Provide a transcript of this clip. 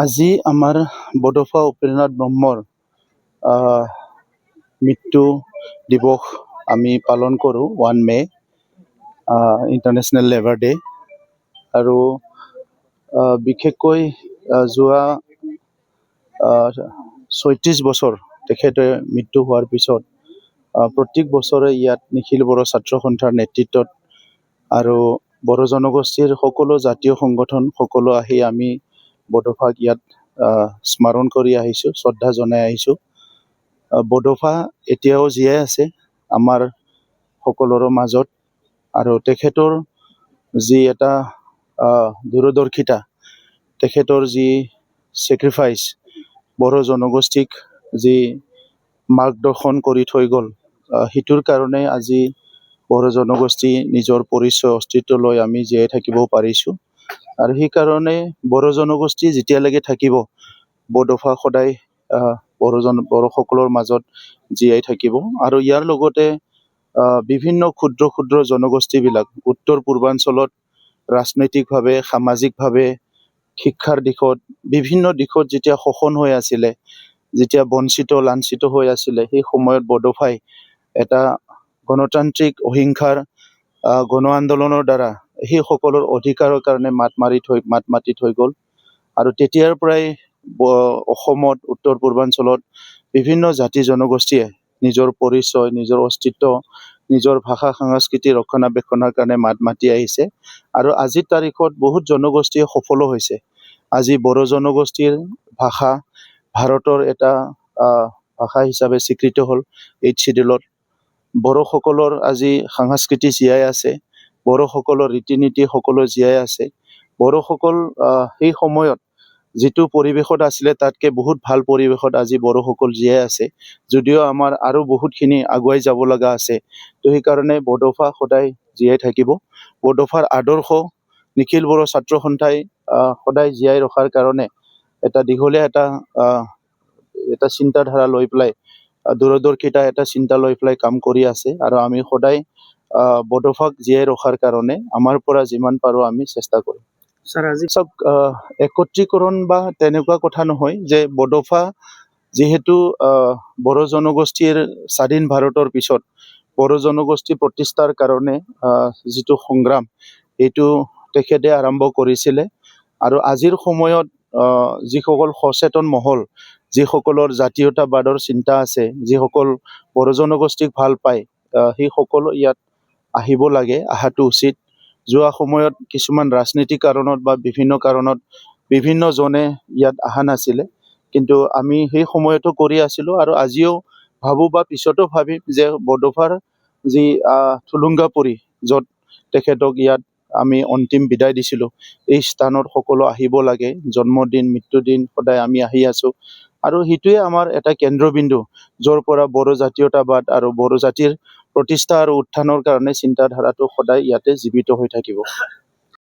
আজি আমাৰ বডফা উপেন্দ্ৰনাথ ব্ৰহ্মৰ মৃত্যু দিৱস আমি পালন কৰোঁ 1 মে ইণ্টাৰনেশ্যনেল লেবাৰ ডে। আৰু বিশেষকৈ যোৱা 36 বছৰ তেখেতে মৃত্যু হোৱাৰ পিছত প্ৰত্যেক বছৰে ইয়াত নিখিল বড়ো ছাত্ৰ সন্থাৰ নেতৃত্বত আৰু বড়ো জনগোষ্ঠীৰ সকলো জাতীয় সংগঠন সকলো আহি আমি বডফাক ইয়াত স্মৰণ কৰি আহিছোঁ, শ্ৰদ্ধা জনাই আহিছোঁ। বডফা এতিয়াও জীয়াই আছে আমাৰ সকলোৰে মাজত, আৰু তেখেতৰ যি এটা দূৰদৰ্শিতা, তেখেতৰ যি ছেক্ৰিফাইচ, বড়ো জনগোষ্ঠীক যি মাৰ্গদৰ্শন কৰি থৈ গ'ল, সেইটোৰ কাৰণে আজি বড়ো জনগোষ্ঠী নিজৰ পৰিচয় অস্তিত্ব লৈ আমি জীয়াই থাকিব পাৰিছোঁ। আৰু সেইকাৰণে বড়ো জনগোষ্ঠী যেতিয়ালৈকে থাকিব, বডফা সদায় বড়োসকলৰ মাজত জীয়াই থাকিব। আৰু ইয়াৰ লগতে বিভিন্ন ক্ষুদ্ৰ ক্ষুদ্ৰ জনগোষ্ঠীবিলাক উত্তৰ পূৰ্বাঞ্চলত ৰাজনৈতিকভাৱে, সামাজিকভাৱে, শিক্ষাৰ দিশত, বিভিন্ন দিশত যেতিয়া শোষণ হৈ আছিলে, যেতিয়া বঞ্চিত লাঞ্ছিত হৈ আছিলে, সেই সময়ত বডফাই এটা গণতান্ত্ৰিক অহিংসাৰ গণ আন্দোলনৰ দ্বাৰা সেই সকলৰ অধিকাৰৰ কাৰণে মাত মাতি থৈ গ'ল। আৰু তেতিয়াৰ পৰাই অসমত, উত্তৰ পূৰ্বাঞ্চলত বিভিন্ন জাতি জনগোষ্ঠীয়ে নিজৰ পৰিচয়, নিজৰ অস্তিত্ব, নিজৰ ভাষা সংস্কৃতি ৰক্ষণাবেক্ষণৰ কাৰণে মাত মাতি আহিছে। আৰু আজিৰ তাৰিখত বহুত জনগোষ্ঠীয়ে সফলো হৈছে। আজি বড়ো জনগোষ্ঠীৰ ভাষা ভাৰতৰ এটা ভাষা হিচাপে স্বীকৃত হ'ল 8th শিডিউলত। বড়োসকলৰ আজি সংস্কৃতি জীয়াই আছে, বড়োসকলৰ ৰীতি নীতি সকলো জীয়াই আছে। বড়োসকল সেই সময়ত যিটো পৰিৱেশত আছিলে তাতকৈ বহুত ভাল পৰিৱেশত আজি বড়োসকল জীয়াই আছে, যদিও আমাৰ আৰু বহুতখিনি আগুৱাই যাব লগা আছে। তো সেইকাৰণে বডফা সদায় জীয়াই থাকিব। বডফাৰ আদৰ্শ নিখিল বড়ো ছাত্ৰ সন্থাই সদায় জীয়াই ৰখাৰ কাৰণে এটা দীঘলীয়া এটা চিন্তাধাৰা লৈ পেলাই, দূৰদৰ্শিতা এটা চিন্তা লৈ পেলাই কাম কৰি আছে। আৰু আমি সদায় বডফাক জীয়াই ৰখাৰ কাৰণে আমাৰ পৰা যিমান পাৰোঁ আমি চেষ্টা কৰিম। ছাৰ, আজি চাওক, একত্ৰীকৰণ বা তেনেকুৱা কথা নহয় যে বডফা যিহেতু বড়ো জনগোষ্ঠীৰ স্বাধীন ভাৰতৰ পিছত বড়ো জনগোষ্ঠী প্ৰতিষ্ঠাৰ কাৰণে যিটো সংগ্ৰাম, এইটো তেখেতে আৰম্ভ কৰিছিলে। আৰু আজিৰ সময়ত যিসকল সচেতন মহল, যিসকলৰ জাতীয়তাবাদৰ চিন্তা আছে, যিসকল বড়ো জনগোষ্ঠীক ভাল পায়, সেই সকলো ইয়াত আহিব লাগে, অহাটো উচিত। যোৱা সময়ত কিছুমান ৰাজনীতিক কাৰণত বা বিভিন্ন কাৰণত বিভিন্নজনে ইয়াত অহা নাছিলে, কিন্তু আমি সেই সময়তো কৰি আছিলোঁ। আৰু আজিও ভাবোঁ বা পিছতো ভাবিম যে বডফাৰ যি থুলুংগাপুৰী, য'ত তেখেতক ইয়াত আমি অন্তিম বিদায় দিছিলোঁ, এই স্থানত সকলো আহিব লাগে। জন্মদিন, মৃত্যুদিন সদায় আমি আহি আছোঁ। আৰু সেইটোৱে আমাৰ এটা কেন্দ্ৰবিন্দু, য'ৰ পৰা বড়ো জাতীয়তাবাদ আৰু বড়ো জাতিৰ প্ৰতিষ্ঠা আৰু উত্থানৰ কাৰণে চিন্তাধাৰাটো সদায় ইয়াতে জীৱিত হৈ থাকিব।